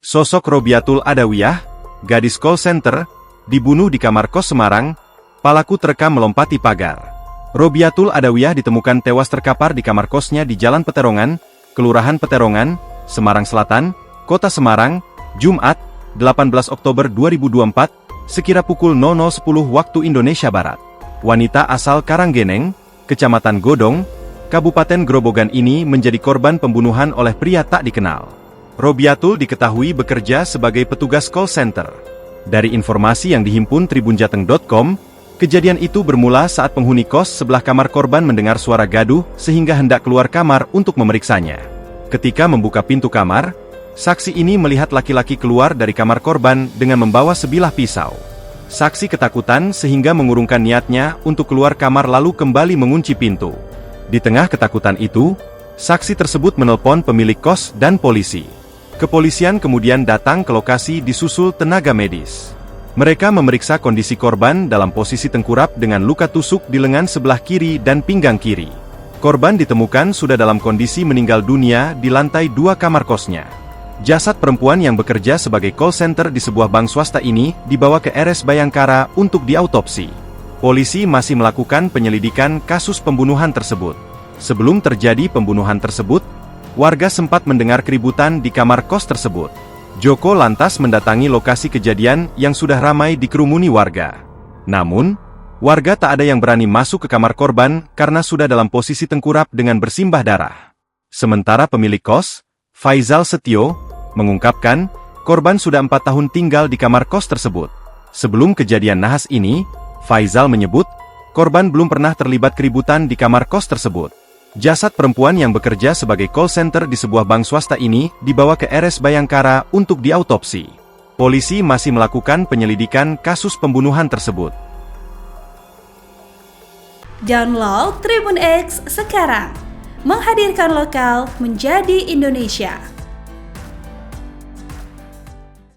Sosok Robiatul Adawiyah, gadis call center, dibunuh di kamar kos Semarang, pelaku terekam melompati pagar. Robiatul Adawiyah ditemukan tewas terkapar di kamar kosnya di Jalan Peterongan, Kelurahan Peterongan, Semarang Selatan, Kota Semarang, Jumat, 18 Oktober 2024, sekira pukul 00.10 waktu Indonesia Barat. Wanita asal Karanggeneng, Kecamatan Godong, Kabupaten Grobogan ini menjadi korban pembunuhan oleh pria tak dikenal. Robiatul diketahui bekerja sebagai petugas call center. Dari informasi yang dihimpun tribunjateng.com, kejadian itu bermula saat penghuni kos sebelah kamar korban mendengar suara gaduh sehingga hendak keluar kamar untuk memeriksanya. Ketika membuka pintu kamar, saksi ini melihat laki-laki keluar dari kamar korban dengan membawa sebilah pisau. Saksi ketakutan sehingga mengurungkan niatnya untuk keluar kamar lalu kembali mengunci pintu. Di tengah ketakutan itu, saksi tersebut menelpon pemilik kos dan polisi. Kepolisian kemudian datang ke lokasi disusul tenaga medis. Mereka memeriksa kondisi korban dalam posisi tengkurap dengan luka tusuk di lengan sebelah kiri dan pinggang kiri. Korban ditemukan sudah dalam kondisi meninggal dunia di lantai 2 kamar kosnya. Jasad perempuan yang bekerja sebagai call center di sebuah bank swasta ini dibawa ke RS Bayangkara untuk diautopsi. Polisi masih melakukan penyelidikan kasus pembunuhan tersebut. Sebelum terjadi pembunuhan tersebut, warga sempat mendengar keributan di kamar kos tersebut. Joko lantas mendatangi lokasi kejadian yang sudah ramai dikerumuni warga. Namun, warga tak ada yang berani masuk ke kamar korban karena sudah dalam posisi tengkurap dengan bersimbah darah. Sementara pemilik kos, Faizal Setio, mengungkapkan, korban sudah 4 tahun tinggal di kamar kos tersebut. Sebelum kejadian nahas ini, Faizal menyebut, korban belum pernah terlibat keributan di kamar kos tersebut. Jasad perempuan yang bekerja sebagai call center di sebuah bank swasta ini dibawa ke RS Bayangkara untuk diautopsi. Polisi masih melakukan penyelidikan kasus pembunuhan tersebut. Download Tribun X sekarang, menghadirkan lokal menjadi Indonesia.